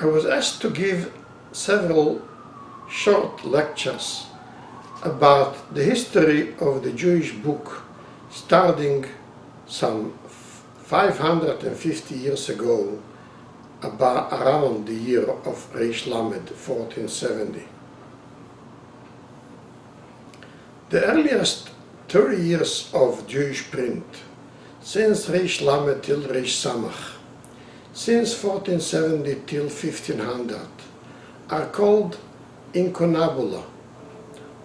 I was asked to give several short lectures about the history of the Jewish book starting some 550 years ago, around the year of Reish Lamed, 1470. The earliest 30 years of Jewish print, since Reish Lamed till Reish Samach, since 1470 till 1500, are called incunabula,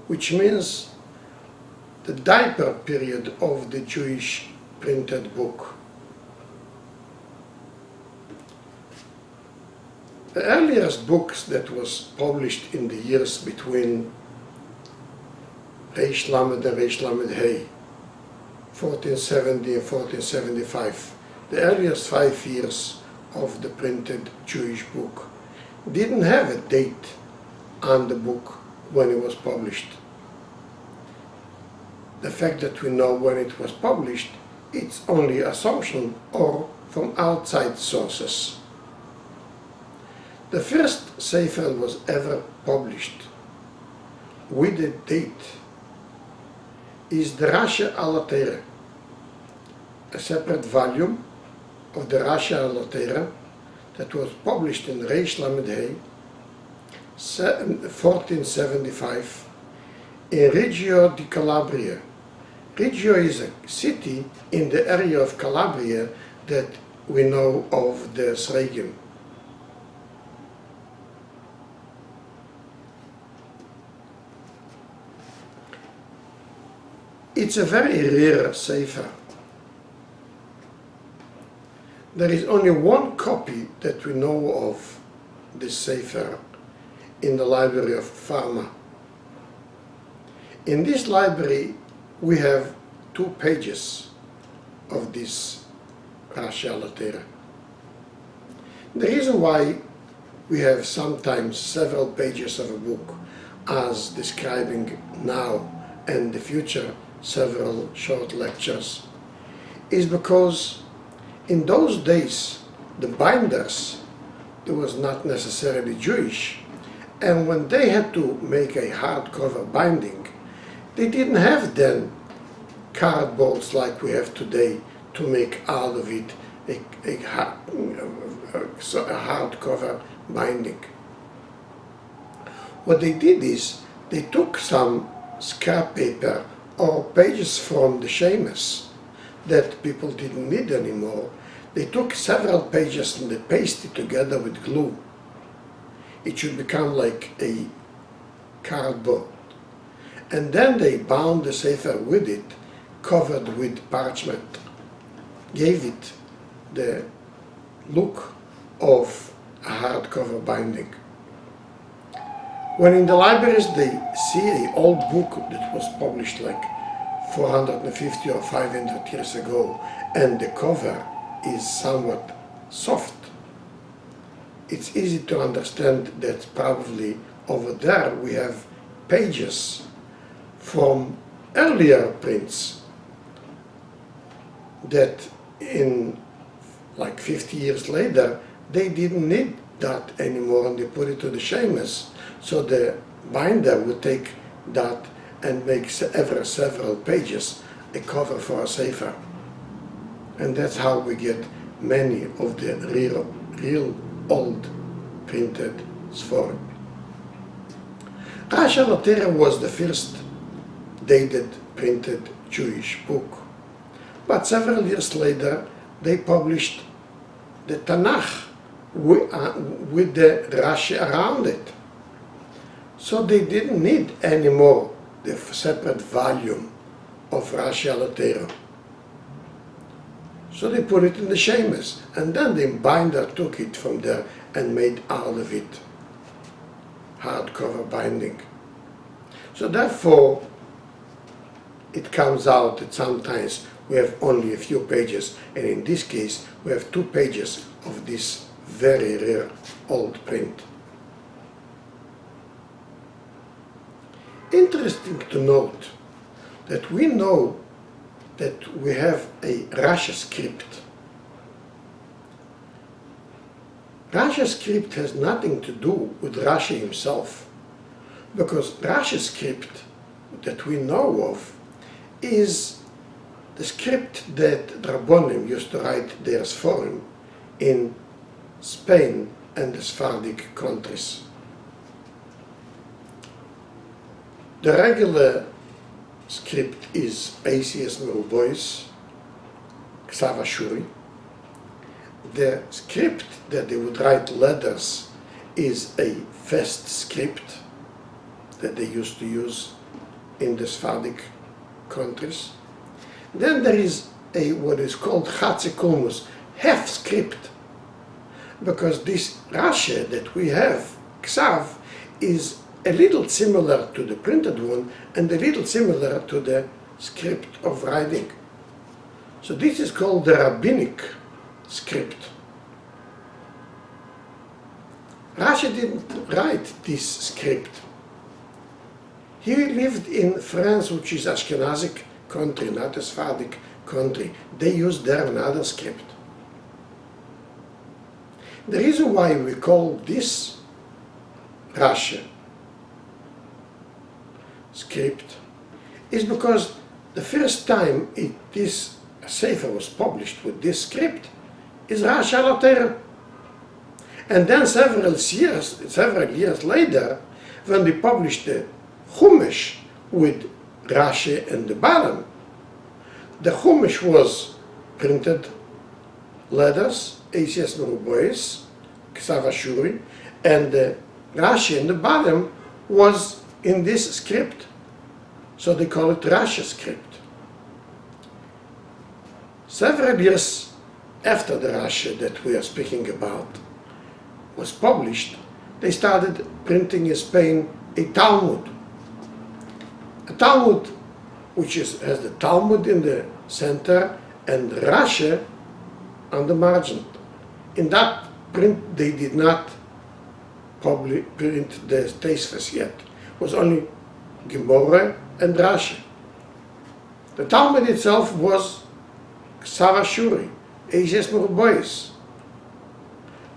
which means the diaper period of the Jewish printed book. The earliest books that was published in the years between Reish Lamed and Reish Lamed Hey, 1470 and 1475, the earliest 5 years of the printed Jewish book, didn't have a date on the book when it was published. The fact that we know when it was published, it's only assumption or from outside sources. The first Sefer was ever published with a date is the Rashi Alatera, a separate volume of the Rashi Alatera that was published in Reish Lamed Hey, 1475, in Reggio di Calabria. Reggio is a city in the area of Calabria that we know of the Sregim. It's a very rare Sefer. There is only one copy that we know of this Sefer in the library of Pharma. In this library we have 2 pages of this Rashi Alatera. The reason why we have sometimes several pages of a book as describing now and the future several short lectures is because in those days the binders, it was not necessarily Jewish, and when they had to make a hardcover binding, they didn't have then cardboards like we have today to make out of it a hardcover binding. What they did is they took some scrap paper or pages from the Shemus that people didn't need anymore. They took several pages and they pasted together with glue. It should become like a cardboard. And then they bound the Sefer with it, covered with parchment, gave it the look of a hardcover binding. When in the libraries they see an old book that was published like 450 or 500 years ago, and the cover is somewhat soft, it's easy to understand that probably over there we have pages from earlier prints that in like 50 years later they didn't need that anymore and they put it to the Shemus. So the binder would take that and make several pages a cover for a Sefer. And that's how we get many of the real old printed Sforim. Rashi Alatera was the first dated printed Jewish book. But several years later they published the Tanakh with the Rashi around it. So they didn't need anymore the separate volume of Rashi Alatera. So they put it in the Shemus, and then the binder took it from there and made out of it hardcover binding. So therefore, it comes out that sometimes we have only a few pages, and in this case we have 2 pages of this very rare old print. Interesting to note that we know that we have a Rashi script Rashi's script has nothing to do with Rashi himself, because Rashi's script that we know of is the script that Rabbonim used to write their Sforim in Spain and the Sephardic countries. The regular script is ACS Merubois, Ksav Ashuri. The script that they would write letters is a fast script that they used to use in the Sephardic countries. Then there is a what is called Chatzi Kulmus, half script, because this Rashi that we have, Ksav, is a little similar to the printed one and a little similar to the script of writing. So this is called the rabbinic script. Rashi didn't write this script. He lived in France, which is Ashkenazic country, not a Sephardic country. They used there another script. The reason why we call this Rashi script is because the first time this Sefer was published with this script is Rashi al Torah. And then several years later, when they published the Chumash with Rashi and the bottom, the Chumash was printed letters, ACS Merubois, Ksav Ashuri, and the Rashi in the bottom was in this script. So they call it Rashi script. Several years after the Rashi that we are speaking about was published, they started printing in Spain a Talmud. A Talmud which has the Talmud in the center and Rashi on the margin. In that print they did not print the Tosfos yet. It was only Gemara and Rashi. The Talmud itself was Ksav Ashuri, ACS Merubois.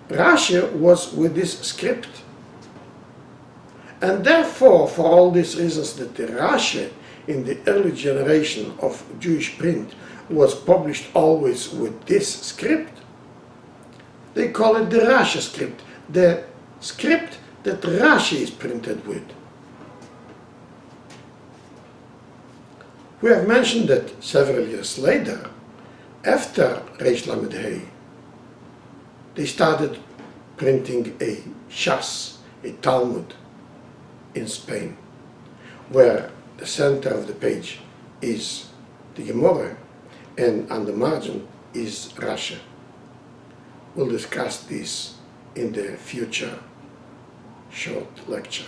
Rashi was with this script. And therefore, for all these reasons that the Rashi in the early generation of Jewish print was published always with this script, they call it the Rashi script, the script that Rashi is printed with. We have mentioned that several years later, after Reish Lamed Hey, they started printing a Shas, a Talmud, in Spain, where the center of the page is the Gemara and on the margin is Rashi. We'll discuss this in the future short lecture.